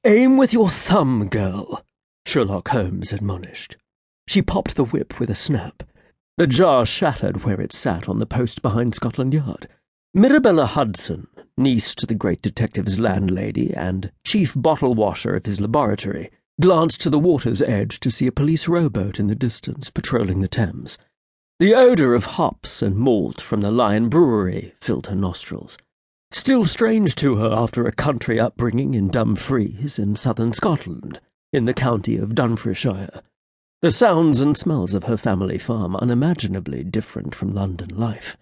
"Aim with your thumb, girl," Sherlock Holmes admonished. She popped the whip with a snap. The jar shattered where it sat on the post behind Scotland Yard. Mirabella Hudson, niece to the great detective's landlady and chief bottle washer of his laboratory, glanced to the water's edge to see a police rowboat in the distance patrolling the Thames. The odour of hops and malt from the Lion Brewery filled her nostrils. Still strange to her after a country upbringing in Dumfries in southern Scotland, in the county of Dunfrishire. The sounds and smells of her family farm unimaginably different from London life.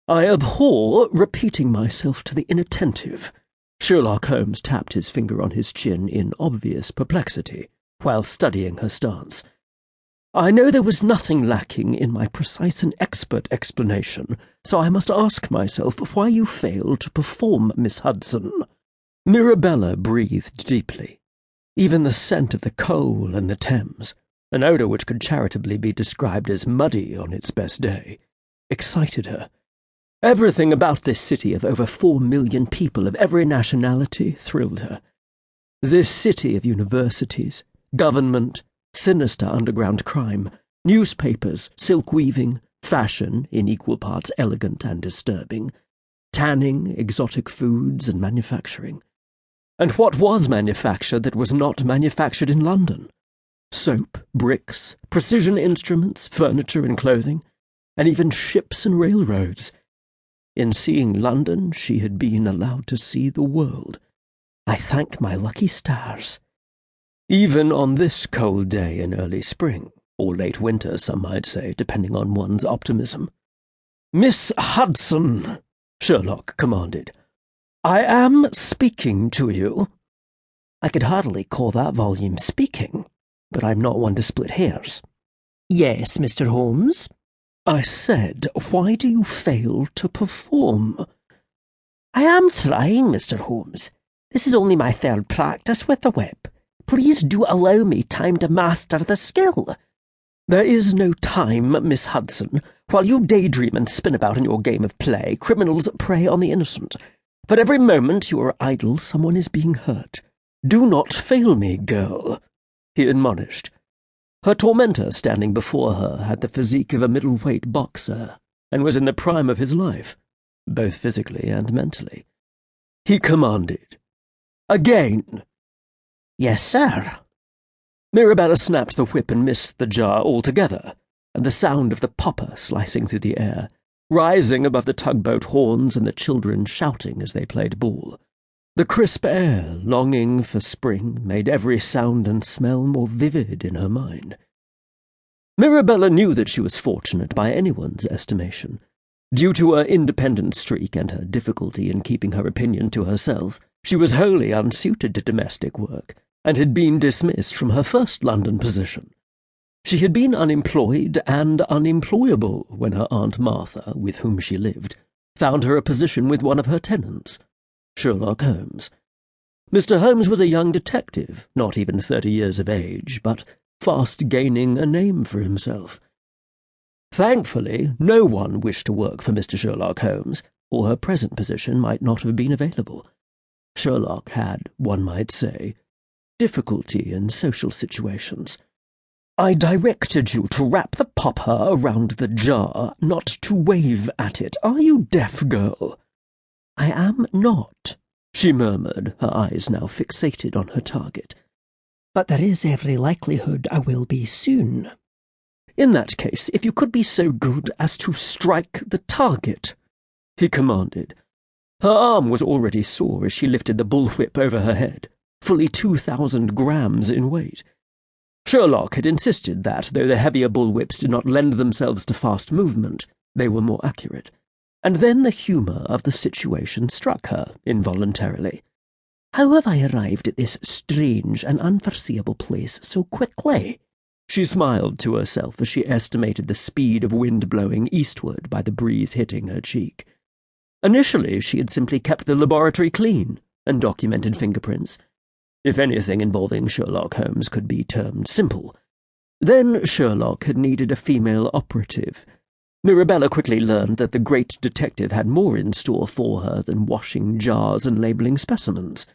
"I abhor repeating myself to the inattentive." Sherlock Holmes tapped his finger on his chin in obvious perplexity, while studying her stance. "I know there was nothing lacking in my precise and expert explanation, so I must ask myself why you failed to perform, Miss Hudson." Mirabella breathed deeply. Even the scent of the coal and the Thames, an odour which could charitably be described as muddy on its best day, excited her. Everything about this city of over 4 million people of every nationality thrilled her. This city of universities, government, sinister underground crime, newspapers, silk weaving, fashion in equal parts elegant and disturbing, tanning, exotic foods, and manufacturing. And what was manufactured that was not manufactured in London? Soap, bricks, precision instruments, furniture and clothing, and even ships and railroads. In seeing London, she had been allowed to see the world. I thank my lucky stars. Even on this cold day in early spring, or late winter, some might say, depending on one's optimism. "Miss Hudson," Sherlock commanded, "I am speaking to you." "I could hardly call that volume speaking, but I'm not one to split hairs." "Yes, Mr. Holmes?" "I said, why do you fail to perform?" "I am trying, Mr. Holmes. This is only my third practice with the whip. Please do allow me time to master the skill." "There is no time, Miss Hudson. While you daydream and spin about in your game of play, criminals prey on the innocent. For every moment you are idle, someone is being hurt. Do not fail me, girl," he admonished. Her tormentor, standing before her, had the physique of a middleweight boxer, and was in the prime of his life, both physically and mentally. He commanded, "Again." "Yes, sir." Mirabella snapped the whip and missed the jar altogether, and the sound of the popper slicing through the air, rising above the tugboat horns and the children shouting as they played ball. The crisp air, longing for spring, made every sound and smell more vivid in her mind. Mirabella knew that she was fortunate by anyone's estimation. Due to her independent streak and her difficulty in keeping her opinion to herself, she was wholly unsuited to domestic work, and had been dismissed from her first London position. She had been unemployed and unemployable when her Aunt Martha, with whom she lived, found her a position with one of her tenants, Sherlock Holmes. Mr. Holmes was a young detective, not even 30 years of age, but fast gaining a name for himself. Thankfully, no one wished to work for Mr. Sherlock Holmes, or her present position might not have been available. Sherlock had, one might say, difficulty in social situations. "I directed you to wrap the popper around the jar, not to wave at it. Are you deaf, girl?" "I am not," she murmured, her eyes now fixated on her target. "But there is every likelihood I will be soon." "In that case, if you could be so good as to strike the target," he commanded. Her arm was already sore as she lifted the bullwhip over her head, fully 2,000 grams in weight. Sherlock had insisted that, though the heavier bullwhips did not lend themselves to fast movement, they were more accurate. And then the humour of the situation struck her involuntarily. "How have I arrived at this strange and unforeseeable place so quickly?" She smiled to herself as she estimated the speed of wind blowing eastward by the breeze hitting her cheek. Initially, she had simply kept the laboratory clean and documented fingerprints. If anything involving Sherlock Holmes could be termed simple. Then Sherlock had needed a female operative. Mirabella quickly learned that the great detective had more in store for her than washing jars and labelling specimens.